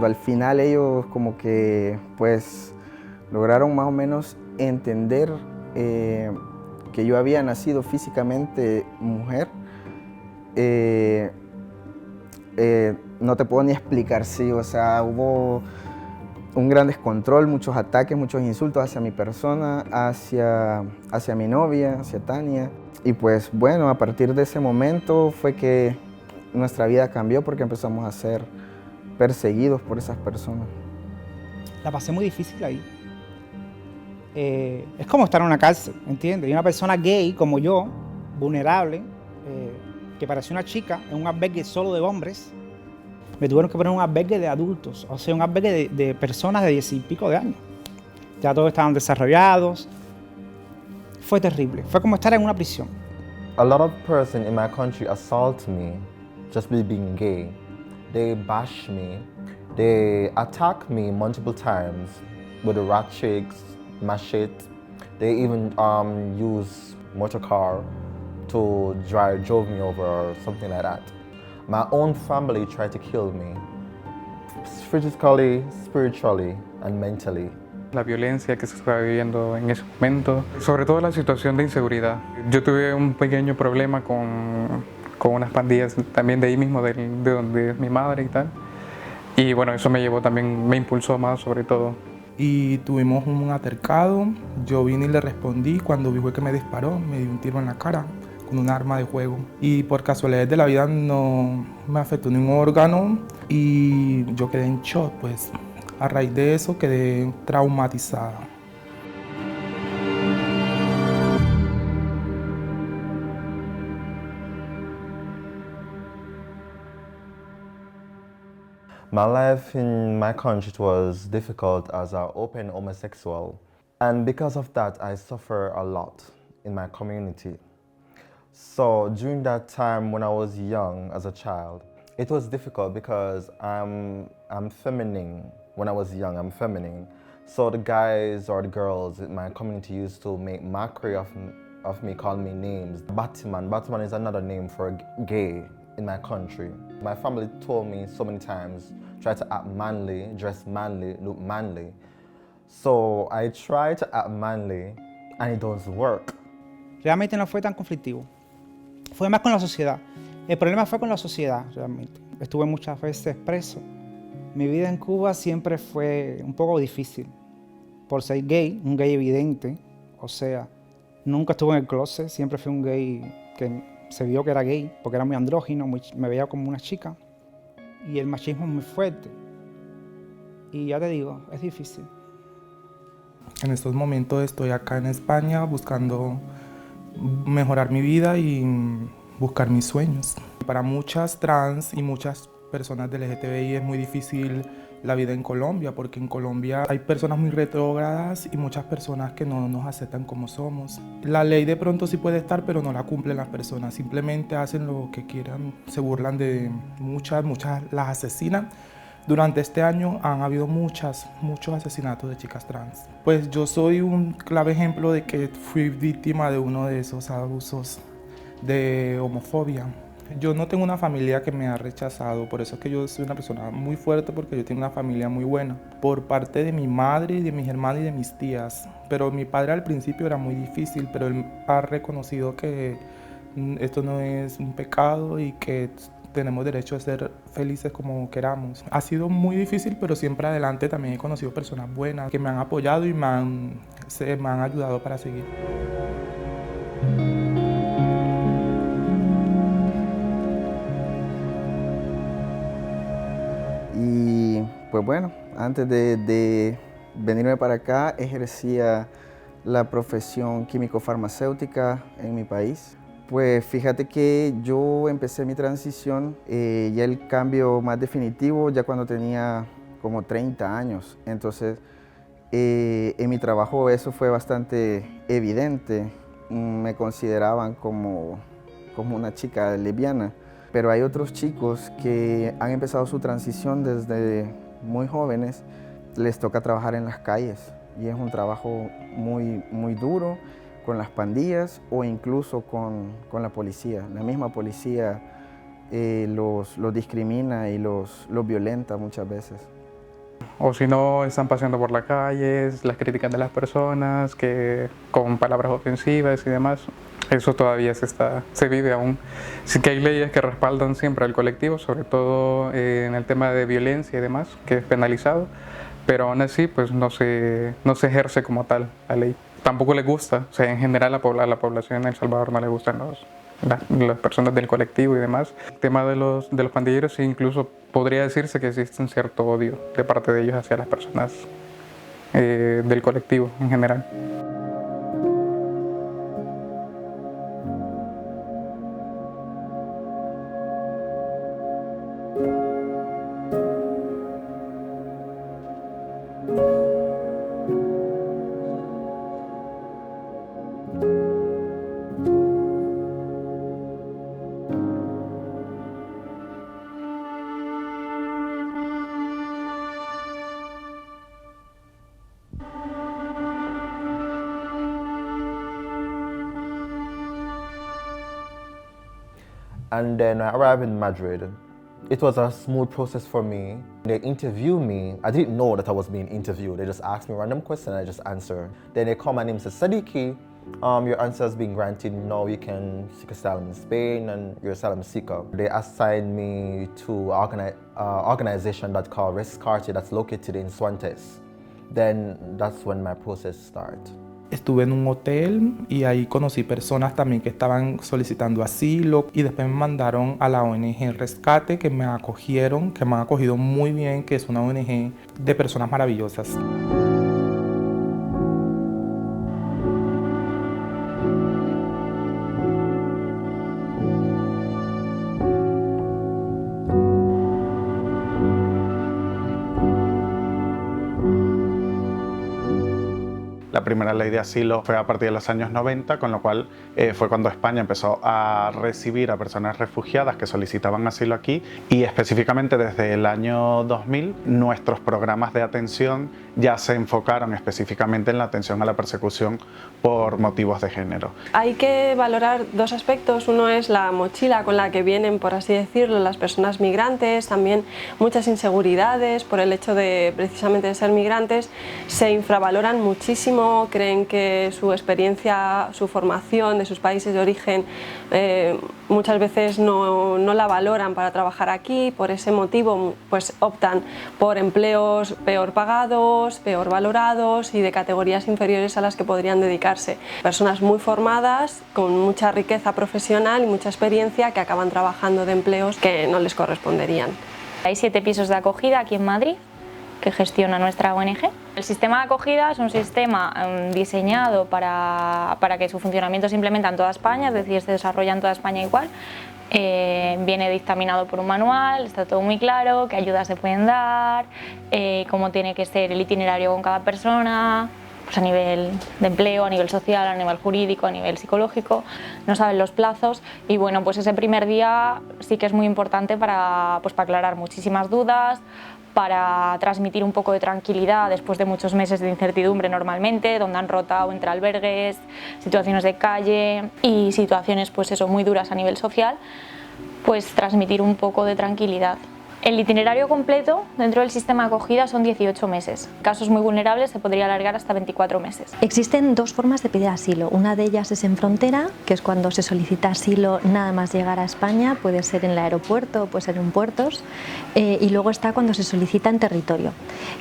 cuando al final ellos como que pues lograron más o menos entender que yo había nacido físicamente mujer, no te puedo ni explicar, sí, o sea, hubo un gran descontrol, muchos ataques, muchos insultos hacia mi persona, hacia mi novia, hacia Tania. Y pues bueno, a partir de ese momento fue que nuestra vida cambió porque empezamos a ser perseguidos por esas personas. La pasé muy difícil ahí. Es como estar en una cárcel, ¿entiendes? Y una persona gay como yo, vulnerable, que parecía una chica en un albergue solo de hombres, me tuvieron que poner en un albergue de adultos, o sea, un albergue de personas de 10 y pico de años. Ya todos estaban desarrollados. Fue terrible, fue como estar en una prisión. A lot of persons in my country assault me just by being gay. They bash me. They attack me multiple times with the rat chicks, machete. They even use motor car to drove me over or something like that. My own family tried to kill me, physically, spiritually, and mentally. La violencia que se estaba viviendo en ese momento, sobre todo la situación de inseguridad. Yo tuve un pequeño problema con unas pandillas también de ahí mismo, de donde es mi madre y tal. Y bueno, eso me llevó también, me impulsó más sobre todo. Y tuvimos un altercado, yo vine y le respondí, cuando vi fue que me disparó, me dio un tiro en la cara con un arma de fuego. Y por casualidad de la vida no me afectó ningún órgano y yo quedé en shock, pues a raíz de eso quedé traumatizada. My life in my country was difficult as an open homosexual. And because of that, I suffer a lot in my community. So during that time when I was young as a child, it was difficult because I'm feminine. When I was young, I'm feminine. So the guys or the girls in my community used to make mockery of me, call me names. Batman. Batman is another name for gay in my country. My family told me so many times, try to act manly, dress manly, look manly. So I try to act manly and it doesn't work. Realmente no fue tan conflictivo. Fue más con la sociedad. El problema fue con la sociedad, realmente. Estuve muchas veces preso. Mi vida en Cuba siempre fue un poco difícil. Por ser gay, un gay evidente. O sea, nunca estuve en el closet. Siempre fui un gay que se vio que era gay, porque era muy andrógino, me veía como una chica. Y el machismo es muy fuerte. Y ya te digo, es difícil. En estos momentos estoy acá en España buscando mejorar mi vida y buscar mis sueños. Para muchas trans y muchas personas del LGTBI es muy difícil la vida en Colombia, porque en Colombia hay personas muy retrógradas y muchas personas que no nos aceptan como somos. La ley de pronto sí puede estar, pero no la cumplen las personas, simplemente hacen lo que quieran, se burlan de muchas las asesinan. Durante este año han habido muchos asesinatos de chicas trans. Pues yo soy un clave ejemplo de que fui víctima de uno de esos abusos de homofobia. Yo no tengo una familia que me ha rechazado, por eso es que yo soy una persona muy fuerte, porque yo tengo una familia muy buena, por parte de mi madre, de mis hermanas y de mis tías. Pero mi padre al principio era muy difícil, pero él ha reconocido que esto no es un pecado y que tenemos derecho a ser felices como queramos. Ha sido muy difícil, pero siempre adelante también he conocido personas buenas que me han apoyado y me han ayudado para seguir. Y pues bueno, antes de venirme para acá, ejercía la profesión químico-farmacéutica en mi país. Pues fíjate que yo empecé mi transición, ya el cambio más definitivo, ya cuando tenía como 30 años. Entonces, en mi trabajo eso fue bastante evidente. Me consideraban como una chica lesbiana. Pero hay otros chicos que han empezado su transición desde muy jóvenes. Les toca trabajar en las calles y es un trabajo muy duro con las pandillas o incluso con la policía. La misma policía los discrimina y los violenta muchas veces. O si no, están paseando por las calles, las críticas de las personas, que con palabras ofensivas y demás. Eso todavía se vive aún. Sí que hay leyes que respaldan siempre al colectivo, sobre todo en el tema de violencia y demás, que es penalizado, pero aún así pues no se ejerce como tal la ley. Tampoco les gusta, o sea, en general a la población en El Salvador no le gustan las personas del colectivo y demás. El tema de los pandilleros, sí, incluso podría decirse que existe un cierto odio de parte de ellos hacia las personas del colectivo en general. And then I arrived in Madrid. It was a smooth process for me. They interviewed me. I didn't know that I was being interviewed. They just asked me a random question and I just answer. Then they call my name and say, Sadiki, your answer has been granted. Now you can seek asylum in Spain and you're asylum seeker. They assigned me to an organization that's called Rescate that's located in Swantes. Then that's when my process started. Estuve en un hotel y ahí conocí personas también que estaban solicitando asilo y después me mandaron a la ONG Rescate, que me acogieron, que me han acogido muy bien, que es una ONG de personas maravillosas. La primera ley de asilo fue a partir de los años 90, con lo cual fue cuando España empezó a recibir a personas refugiadas que solicitaban asilo aquí, y específicamente desde el año 2000 nuestros programas de atención ya se enfocaron específicamente en la atención a la persecución por motivos de género. Hay que valorar dos aspectos. Uno es la mochila con la que vienen, por así decirlo, las personas migrantes, también muchas inseguridades por el hecho de precisamente de ser migrantes, se infravaloran muchísimo. Creen que su experiencia, su formación de sus países de origen muchas veces no la valoran para trabajar aquí. Por ese motivo pues optan por empleos peor pagados, peor valorados y de categorías inferiores a las que podrían dedicarse. Personas muy formadas, con mucha riqueza profesional y mucha experiencia, que acaban trabajando de empleos que no les corresponderían. Hay 7 pisos de acogida aquí en Madrid que gestiona nuestra ONG. El sistema de acogida es un sistema diseñado para que su funcionamiento se implementa en toda España, es decir, se desarrolla en toda España igual. Viene dictaminado por un manual, está todo muy claro, qué ayudas se pueden dar, cómo tiene que ser el itinerario con cada persona, pues a nivel de empleo, a nivel social, a nivel jurídico, a nivel psicológico, no saben los plazos y bueno, pues ese primer día sí que es muy importante para aclarar muchísimas dudas, para transmitir un poco de tranquilidad después de muchos meses de incertidumbre normalmente, donde han rotado entre albergues, situaciones de calle y situaciones pues eso, muy duras a nivel social, pues transmitir un poco de tranquilidad. El itinerario completo dentro del sistema de acogida son 18 meses. En casos muy vulnerables se podría alargar hasta 24 meses. Existen 2 formas de pedir asilo. Una de ellas es en frontera, que es cuando se solicita asilo nada más llegar a España, puede ser en el aeropuerto, puede ser en puertos, y luego está cuando se solicita en territorio,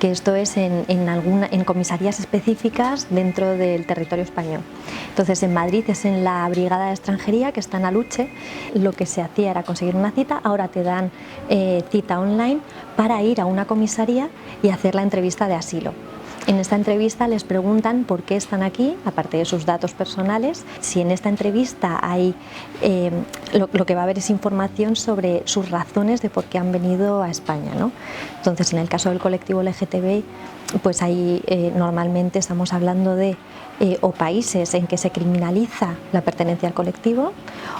que esto es en comisarías específicas dentro del territorio español. Entonces en Madrid es en la Brigada de Extranjería, que está en Aluche. Lo que se hacía era conseguir una cita, ahora te dan cita online para ir a una comisaría y hacer la entrevista de asilo. En esta entrevista les preguntan por qué están aquí, aparte de sus datos personales. Si en esta entrevista hay, lo que va a haber es información sobre sus razones de por qué han venido a España, ¿no? Entonces, en el caso del colectivo LGTBI, pues ahí normalmente estamos hablando de o países en que se criminaliza la pertenencia al colectivo,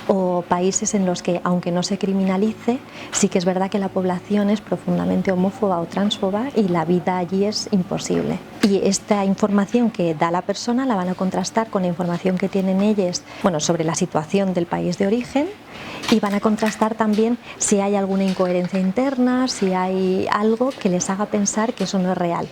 o países en los que, aunque no se criminalice, sí que es verdad que la población es profundamente homófoba o transfoba y la vida allí es imposible. y esta información que da la persona la van a contrastar con la información que tienen ellos, bueno, sobre la situación del país de origen, y van a contrastar también si hay alguna incoherencia interna, si hay algo que les haga pensar que eso no es real.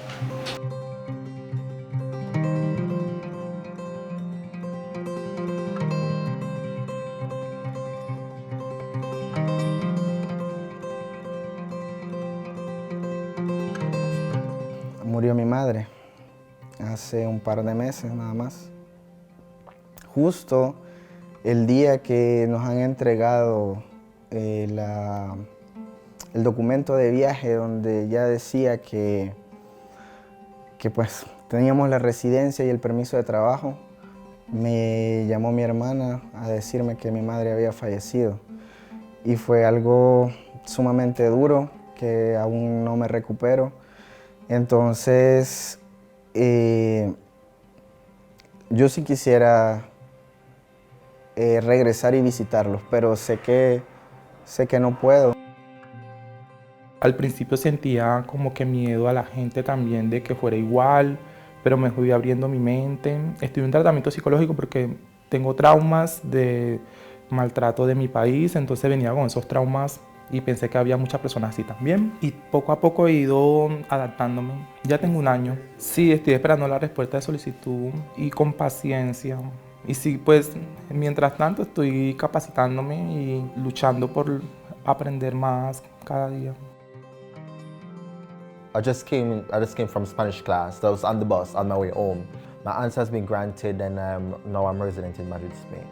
Murió mi madre hace un par de meses nada más. Justo el día que nos han entregado el documento de viaje donde ya decía que pues teníamos la residencia y el permiso de trabajo, me llamó mi hermana a decirme que mi madre había fallecido. Y fue algo sumamente duro que aún no me recupero. Entonces, yo sí quisiera regresar y visitarlos, pero sé que no puedo. Al principio sentía como que miedo a la gente también de que fuera igual, pero me fui abriendo mi mente. Estoy en un tratamiento psicológico porque tengo traumas de maltrato de mi país, entonces venía con esos traumas y pensé que había muchas personas así también. Y poco a poco he ido adaptándome. Ya tengo un año. Sí, estoy esperando la respuesta de solicitud y con paciencia. Y sí, pues mientras tanto estoy capacitándome y luchando por aprender más cada día. I just came from Spanish class. I was on the bus on my way home. My answer has been granted, and now I'm resident in Madrid, Spain.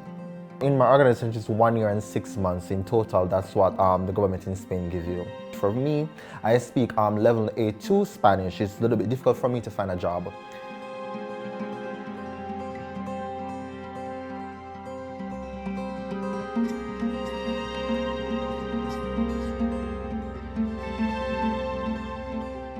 In my organization, it's 1 year and 6 months in total. That's what the government in Spain gives you. For me, I speak level A2 Spanish. It's a little bit difficult for me to find a job.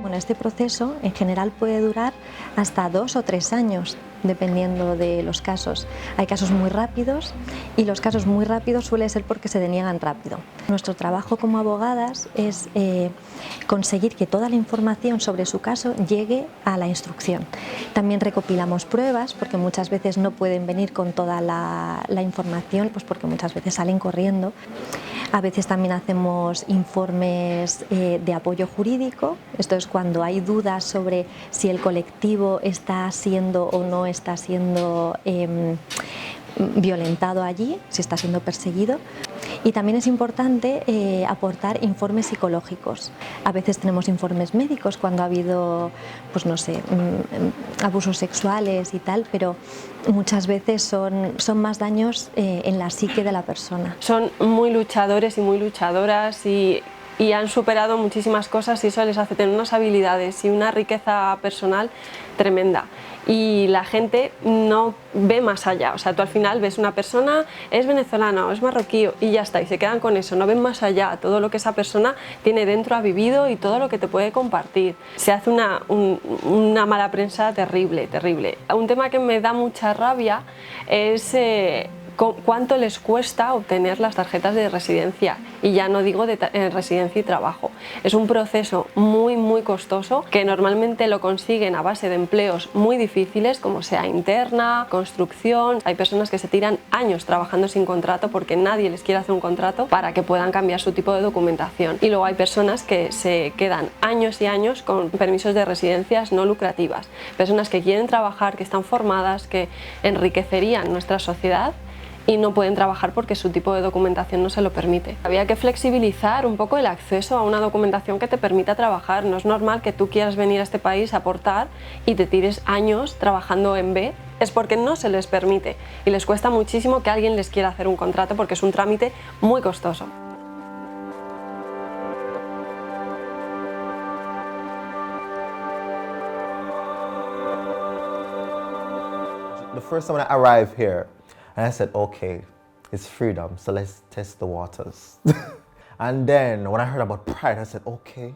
Bueno, este proceso en general puede durar hasta 2 o 3 años, dependiendo de los casos. Hay casos muy rápidos y los casos muy rápidos suele ser porque se deniegan rápido. Nuestro trabajo como abogadas es conseguir que toda la información sobre su caso llegue a la instrucción. También recopilamos pruebas porque muchas veces no pueden venir con toda la información, pues porque muchas veces salen corriendo. A veces también hacemos informes de apoyo jurídico. Esto es cuando hay dudas sobre si el colectivo está siendo o no está siendo violentado allí, si está siendo perseguido. Y también es importante aportar informes psicológicos. A veces tenemos informes médicos cuando ha habido, pues no sé, abusos sexuales y tal, pero muchas veces son más daños en la psique de la persona. Son muy luchadores y muy luchadoras y han superado muchísimas cosas y eso les hace tener unas habilidades y una riqueza personal tremenda. Y la gente no ve más allá, o sea, tú al final ves una persona, es venezolana o es marroquí y ya está, y se quedan con eso, no ven más allá, todo lo que esa persona tiene dentro, ha vivido y todo lo que te puede compartir. Se hace una mala prensa terrible, terrible. Un tema que me da mucha rabia es cuánto les cuesta obtener las tarjetas de residencia, y ya no digo de residencia y trabajo. Es un proceso muy muy costoso que normalmente lo consiguen a base de empleos muy difíciles, como sea interna, construcción. Hay personas que se tiran años trabajando sin contrato porque nadie les quiere hacer un contrato para que puedan cambiar su tipo de documentación. Y luego hay personas que se quedan años y años con permisos de residencias no lucrativas. Personas que quieren trabajar, que están formadas, que enriquecerían nuestra sociedad y no pueden trabajar porque su tipo de documentación no se lo permite. Había que flexibilizar un poco el acceso a una documentación que te permita trabajar. No es normal que tú quieras venir a este país a aportar y te tires años trabajando en B. Es porque no se les permite y les cuesta muchísimo que alguien les quiera hacer un contrato porque es un trámite muy costoso. The first time when I arrived here, and I said, okay, it's freedom, so let's test the waters. And then when I heard about Pride, I said, okay.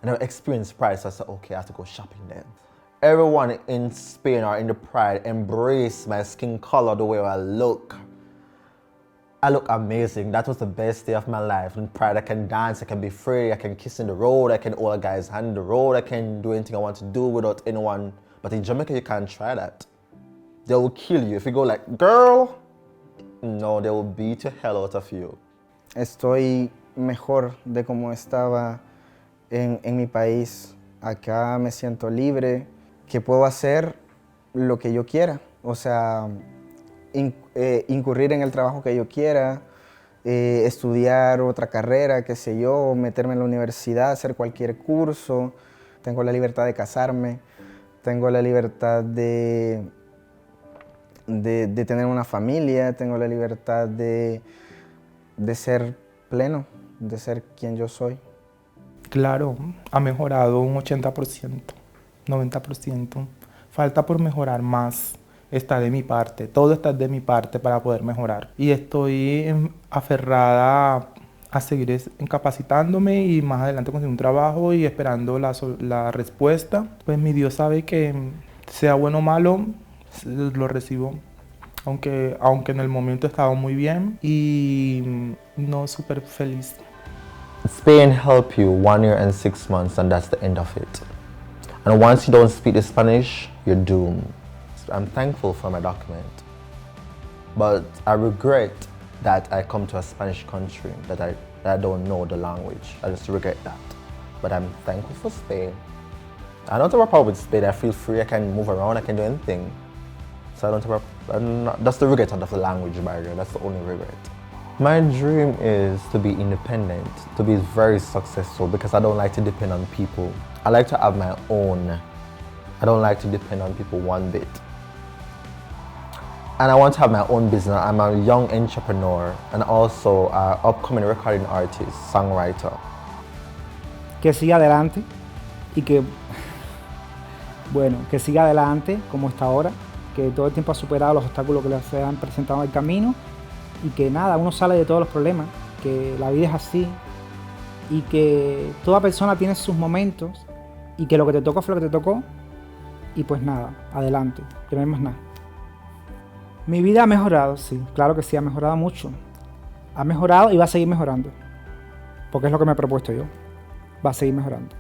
I never experienced Pride, so I said, okay, I have to go shopping then. Everyone in Spain or in the Pride embraced my skin color, the way I look. I look amazing. That was the best day of my life. In Pride, I can dance, I can be free, I can kiss in the road, I can hold a guy's hand in the road, I can do anything I want to do without anyone But in Jamaica, you can't try that. They will kill you. If you go like, girl, no, they will beat the hell out of you. Estoy mejor de como estaba en mi país. Acá me siento libre, que puedo hacer lo que yo quiera. O sea, incurrir en el trabajo que yo quiera, estudiar otra carrera, qué sé yo, meterme en la universidad, hacer cualquier curso. Tengo la libertad de casarme, tengo la libertad de tener una familia, tengo la libertad de ser pleno, de ser quien yo soy. Claro, ha mejorado un 80%, 90%. Falta por mejorar más. Está de mi parte, todo está de mi parte para poder mejorar. Y estoy aferrada a seguir capacitándome y más adelante conseguir un trabajo y esperando la respuesta. Pues mi Dios sabe que sea bueno o malo, lo recibo. Aunque en el momento he estado muy bien y no súper feliz. Spain helped you 1 year and 6 months, and that's the end of it. And once you don't speak the Spanish, you're doomed. I'm thankful for my document, but I regret that I come to a Spanish country that I don't know the language. I just regret that. But I'm thankful for Spain. I don't have a problem with Spain. I feel free. I can move around. I can do anything. So I don't have that's the regret of the language barrier. That's the only regret. My dream is to be independent, to be very successful, because I don't like to depend on people. I like to have my own. I don't like to depend on people one bit. And I want to have my own business. I'm a young entrepreneur and also an upcoming recording artist, songwriter. Que siga adelante y que, bueno, que siga adelante como está ahora, que todo el tiempo ha superado los obstáculos que se han presentado en el camino y que nada, uno sale de todos los problemas, que la vida es así y que toda persona tiene sus momentos y que lo que te tocó fue lo que te tocó y pues nada, adelante, que no hay más nada. Mi vida ha mejorado, sí, claro que sí, ha mejorado mucho. Ha mejorado y va a seguir mejorando, porque es lo que me he propuesto yo, va a seguir mejorando.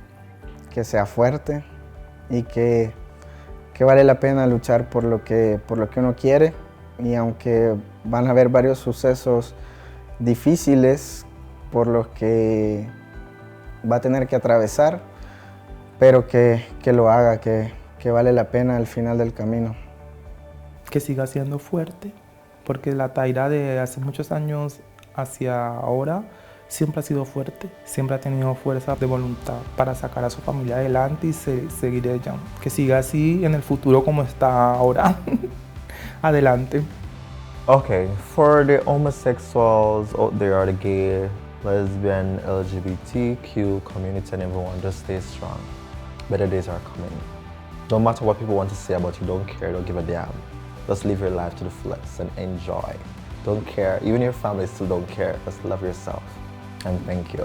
Que sea fuerte y que vale la pena luchar por lo que uno quiere, y aunque van a haber varios sucesos difíciles por los que va a tener que atravesar, pero que lo haga, que vale la pena al final del camino. Que siga siendo fuerte, porque la Taira de hace muchos años hacia ahora siempre ha sido fuerte, siempre ha tenido fuerza de voluntad para sacar a su familia adelante y seguir ella. Que siga así en el futuro como está ahora. Adelante. Okay, for the homosexuals out there, or the gay, lesbian, LGBTQ community and everyone, just stay strong. Better days are coming. No matter what people want to say about you, don't care, don't give a damn. Just live your life to the fullest and enjoy. Don't care, even your family still don't care. Just love yourself. And thank you.